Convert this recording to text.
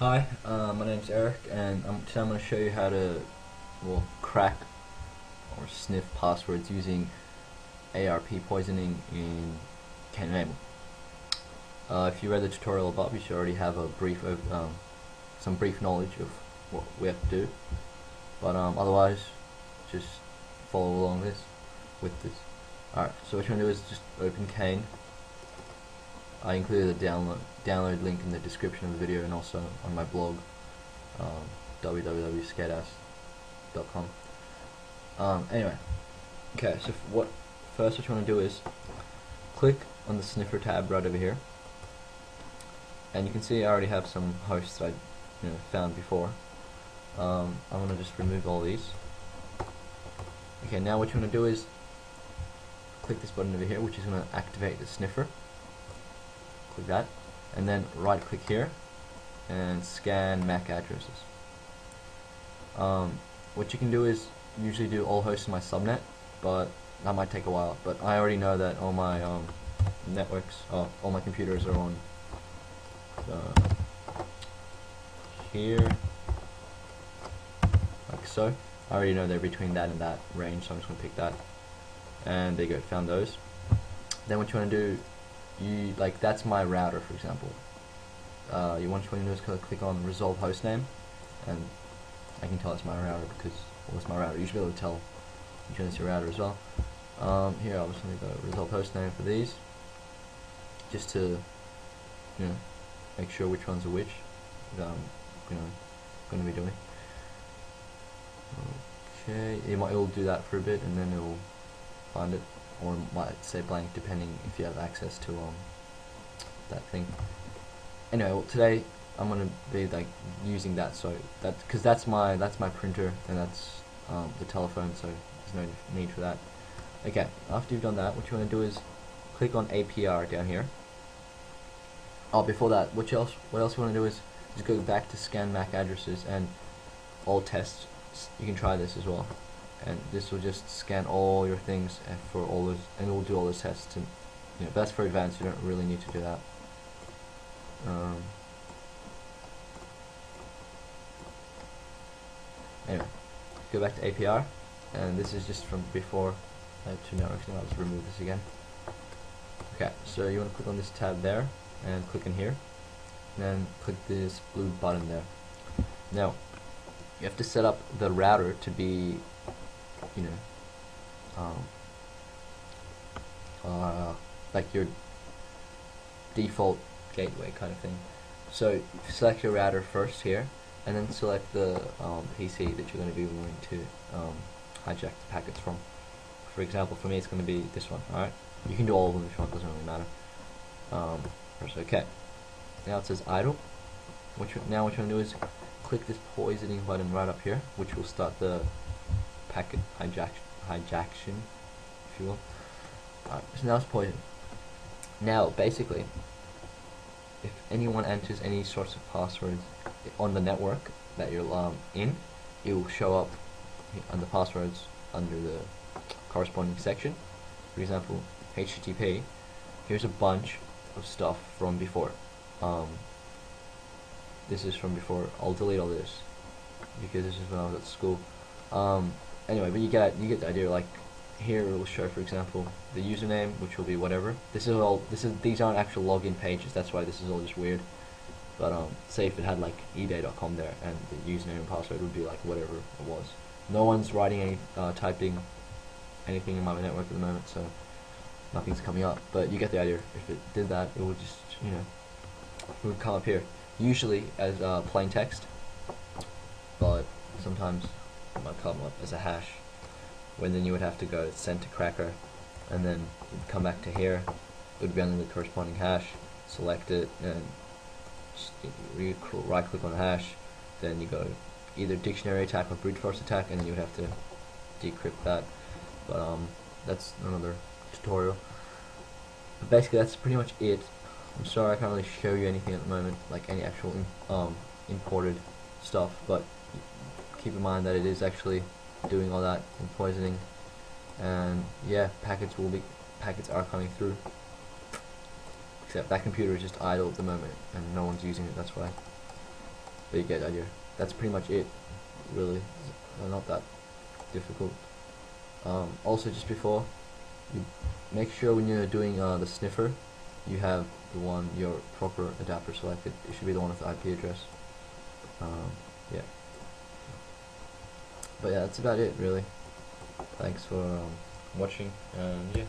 Hi, my name's Eric, and today I'm going to show you how to, crack or sniff passwords using ARP poisoning in Cain.avi. If you read the tutorial above, you should already have a some brief knowledge of what we have to do. But otherwise, just follow along with this. Alright, so what you're going to do is just open Cain. I included the download link in the description of the video and also on my blog, www.skateass.com. Anyway, okay. So first what you want to do is click on the sniffer tab right over here, and you can see I already have some hosts that I found before. I'm going to just remove all these. Okay, now what you want to do is click this button over here, which is going to activate the sniffer. Click that, and then right click here and scan MAC addresses. What you can do is usually do all hosts in my subnet, but that might take a while. But I already know that all my all my computers are on here, like so. I already know they're between that and that range, so I'm just going to pick that. And there you go, found those. Then what you want to do, that's my router, for example. What you want to do is click on resolve hostname, and I can tell it's my router because it's my router. You should be able to tell which one is your router as well. Here I'll just go resolve hostname for these, just to make sure which ones are which that I'm going to be doing. Okay, it will do that for a bit, and then it will find it, or it might say blank depending if you have access to that thing. Anyway, today I'm gonna be using that, so because that's my printer and that's the telephone, so there's no need for that. Okay, after you've done that, what you want to do is click on APR down here. Oh, before that, what else you want to do is just go back to scan MAC addresses and all tests. You can try this as well, and this will just scan all your things and for all those, and it will do all those tests. And but that's for advanced. You don't really need to do that. Anyway, go back to APR, and this is just from before. I had two networks now. Let's remove this again. Okay, so you want to click on this tab there, and click in here, and then click this blue button there. Now, you have to set up the router to be, like your default gateway kind of thing. So select your router first here, and then select the PC that you're going to be wanting to hijack the packets from. For example, for me it's going to be this one. Alright, you can do all of them if you want, doesn't really matter. Press OK. Now it says idle. What you want to do is click this poisoning button right up here, which will start the packet hijaction, if you will. Alright, so now it's poisoned. Now, basically, if anyone enters any sorts of passwords on the network that you're in, it will show up on the passwords under the corresponding section. For example, HTTP. Here's a bunch of stuff from before. This is from before. I'll delete all this because this is when I was at school. Anyway, but you get the idea. Like here, it will show, for example, the username, which will be whatever. These aren't actual login pages. That's why this is all just weird. But say if it had like eBay.com there, and the username and password would be like whatever it was. No one's writing typing anything in my network at the moment, so nothing's coming up. But you get the idea. If it did that, it would just it would come up here. Usually as plain text, but sometimes it might come up as a hash, when then you would have to go send to cracker, and then it would come back to here. It would be under the corresponding hash, select it, and right click on the hash, then you go either dictionary attack or brute force attack, and then you would have to decrypt that. But that's another tutorial. But basically that's pretty much it. I'm sorry I can't really show you anything at the moment, like any actual imported stuff, but keep in mind that it is actually doing all that and poisoning, and yeah, packets are coming through. Except that computer is just idle at the moment and no one's using it, that's why. But you get the idea. That's pretty much it, really. Not that difficult. Also, just before, you make sure when you're doing the sniffer, you have your proper adapter selected. It should be the one with the IP address. Yeah. But yeah, that's about it, really. Thanks for watching, and yeah.